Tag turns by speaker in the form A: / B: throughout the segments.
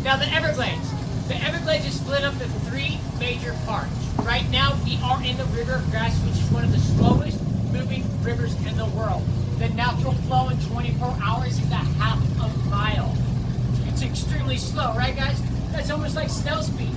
A: Now the Everglades. The Everglades is split up into 3 major parts. Right now we are in the River of Grass, which is one of the slowest moving rivers in the world. The natural flow in 24 hours is a half a mile. It's extremely slow, right guys? That's almost like snail speed.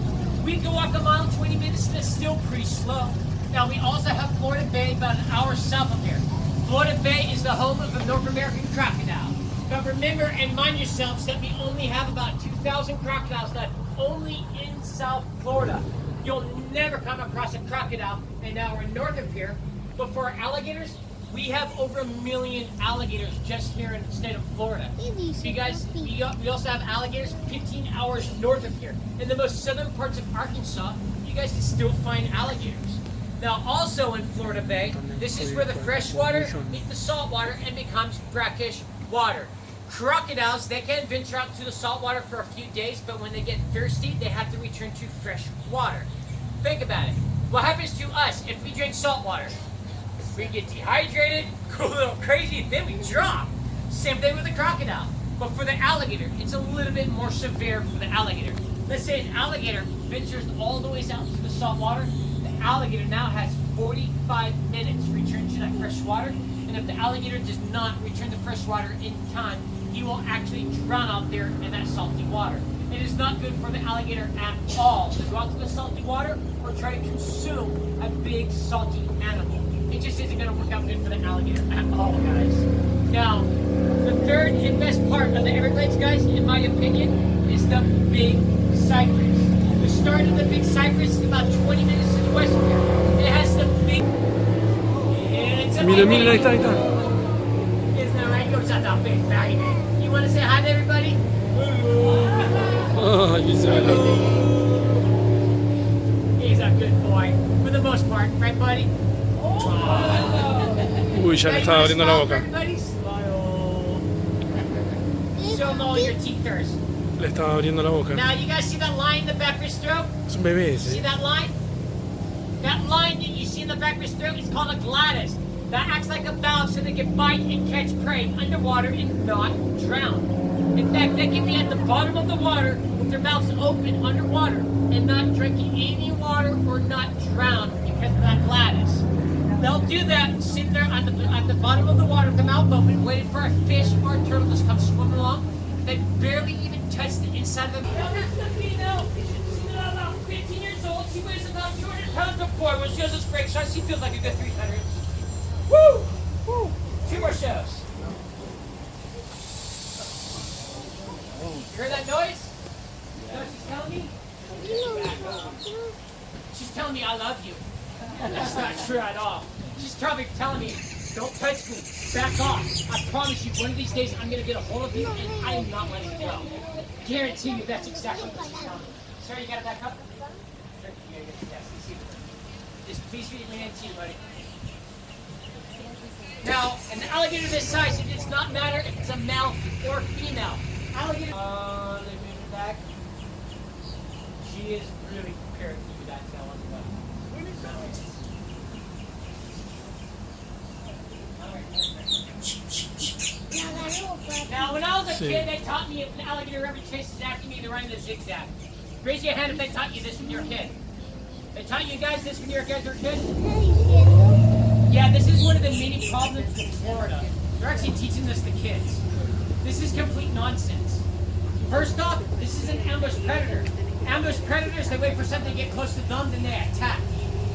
A: We can walk a mile in 20 minutes and it's still pretty slow. Now we also have Florida Bay about an hour south of here. Florida Bay is the home of the North American crocodile. But remember and mind yourselves that we only have about 2,000 crocodiles left only in South Florida. You'll never come across a crocodile an hour north of here. But for our alligators, we have over 1 million alligators just here in the state of Florida. So you guys, we also have alligators 15 hours north of here. In the most southern parts of Arkansas, you guys can still find alligators. Now also in Florida Bay, this is where the fresh water meets the salt water and becomes brackish water. Crocodiles, they can venture out to the salt water for a few days, but when they get thirsty, they have to return to fresh water. Think about it. What happens to us if we drink salt water? If we get dehydrated, go a little crazy, then we drop. Same thing with the crocodile. But for the alligator, it's a little bit more severe for the alligator. Let's say an alligator ventures all the way out to the salt water. The alligator now has 45 minutes to return to that fresh water. And if the alligator does not return to fresh water in time, he will actually drown out there in that salty water. It is not good for the alligator at all to go out to the salty water or try to consume a big salty animal. It just isn't going to work out good for the alligator at all, guys. Now, the third and best part of the Everglades, guys, in my opinion, is the Big Cypress. The start of the Big Cypress is about 20 minutes to the west of here. It has the big...
B: Mira, ahí está.
A: It's not right, goes out that big baby. You want to say hi to everybody?
B: Oh, he's
A: a good boy, for the most part, right buddy?
B: Uy, ya le estaba abriendo la boca.
A: Show them all your teeth first.
B: Le estaba abriendo la boca.
A: Now, you guys see that line in the back of his throat?
B: Es un bebé ese.
A: See that line? That line that you see in the back of his throat is called a glottis. That acts like a valve so they can bite and catch prey underwater and not drown. In fact, they can be at the bottom of the water with their mouths open underwater and not drinking any water or not drown because of that glottis. They'll do that sitting there at the bottom of the water with their mouth open, waiting for a fish or a turtle to come swimming along. They barely even touch the inside of the... Now that's the female. She's about 15 years old. She weighs about 200 pounds before. When she does this break shot, she feels like a good 300. Woo! Woo! 2 more shows. You heard that noise? You know what she's telling me? She's telling me I love you. That's not true at all. She's probably telling me, don't touch me, back off. I promise you, one of these days I'm going to get a hold of you and I am not letting you go. Guarantee you that's exactly what she's telling me. Sir, you got to back up? Sir, you got to get the test. Just please feed me into you, buddy. Now, an alligator this size, it does not matter if it's a male or female. Alligator. Let me move back. She is really prepared to do that tail on the way. Now, when I was a kid, they taught me if an alligator ever chases after me, to run in a zigzag. Raise your hand if they taught you this when you were a kid. They taught you guys this when you guys were a kid? Yeah, this is one of the many problems in Florida. They're actually teaching this to kids. This is complete nonsense. First off, this is an ambush predator. Ambush predators, they wait for something to get close to them, then they attack.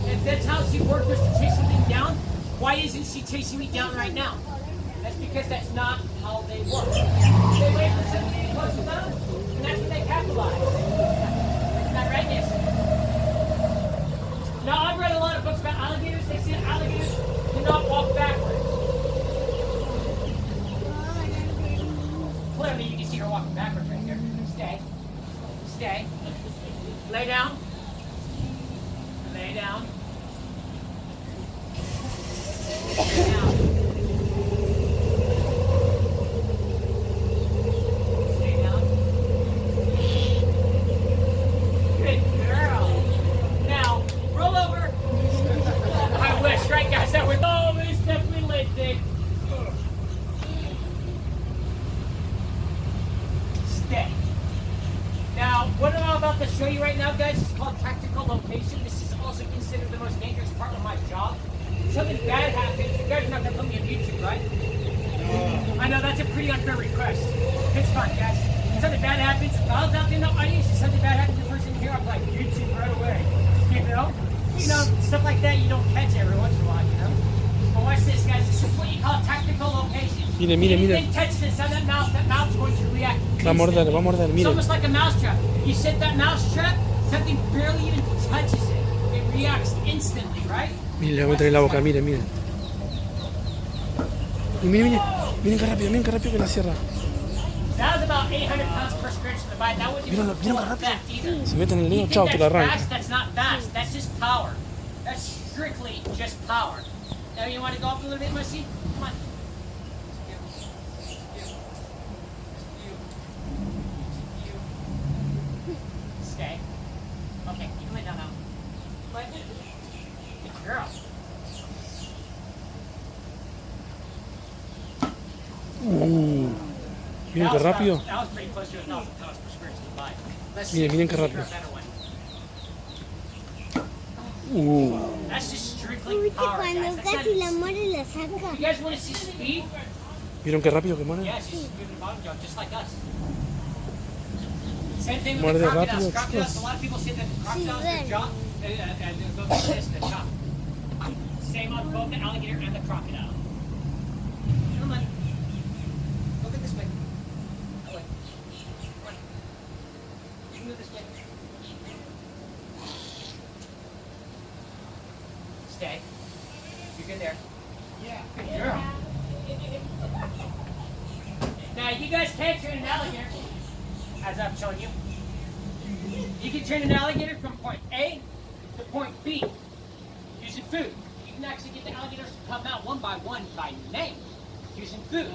A: If that's how she works was to chase something down, why isn't she chasing me down right now? That's because that's not how they work. They wait for something to get close to them, and that's when they capitalize. Isn't that right, Nancy? Now, I've read a lot of books about alligators. They say alligators cannot walk backwards. Clearly, you can see her walking backwards right here. Stay. Stay. Lay down. Lay down. Lay down. Stay down. Good girl. Now, roll over. I wish, right guys? That would... Oh, it's definitely leg day. Stay. Now, about to show you right now, guys, is called tactical location. This is also considered the most dangerous part of my job. Something bad happens. You guys are not going to put me on YouTube, right? I know that's a pretty unfair request. It's fine, guys. If something bad happens, if I was out there in the audience, if something bad happens to the person here, I'm like, YouTube right away. You know, stuff like that you don't catch every once in a while, you know? But watch this, guys. This is what you call tactical location.
B: Mire, mire, mire.
A: Anything touches inside that mouth's going to react.
B: Va a morder, va a morder,
A: It's
B: mire.
A: almost like a mousetrap. You set that mousetrap, something barely even touches it. It reacts instantly, right?
B: Mire, le voy a meter en la boca, mire, mire. Y mire, mire. Miren qué rápido que la cierra.
A: That was about 800 pounds per square inch of the bite. That wasn't even
B: Mira qué rápido.
A: fast either.
B: Se mete en el
A: You
B: dedo,
A: think
B: chao, te la
A: that's
B: arranca.
A: fast? That's not fast. That's just power. That's strictly just power. Now you want to go up a little bit, Mercy? Come on. Stay. Okay, you can lay down now. Good girl.
B: Miren qué rápido.
A: That was pretty close to 1,000 pounds per square inch of the bite. Let's
B: Miren,
A: see
B: miren qué
A: if we
B: rápido.
A: can get a better one.
C: That's
A: just strictly
C: Uy, que
A: power,
C: cuando
A: guys. That's
C: casi
A: not-
C: la muere la saca.
A: You guys want to see speed?
B: ¿Vieron qué rápido que muere?
A: Yeah, she's moving the bottom jaw just like us. Same thing with
B: Muerde
A: the crocodiles.
B: rápido,
A: Crocodiles,
B: chicos.
A: a lot of people say that the crocodiles, their
C: Sí,
A: jaw, go like this, the jaw. Same on both the alligator and the crocodile. Come on. Look at this way. That way. Come on. You can move this way. Stay. You're good there. Yeah. Good girl. Now, you guys can't turn an alligator, as I've shown you. You can turn an alligator from point A to point B using food. You can actually get the alligators to come out one by one by name using food.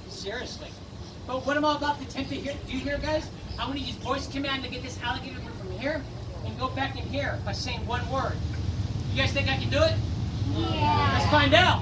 A: Seriously. But what I'm all about to attempt to do here, guys, I'm going to use voice command to get this alligator to move from here and go back in here by saying one word. You guys think I can do it?
C: Yeah.
A: Let's find out.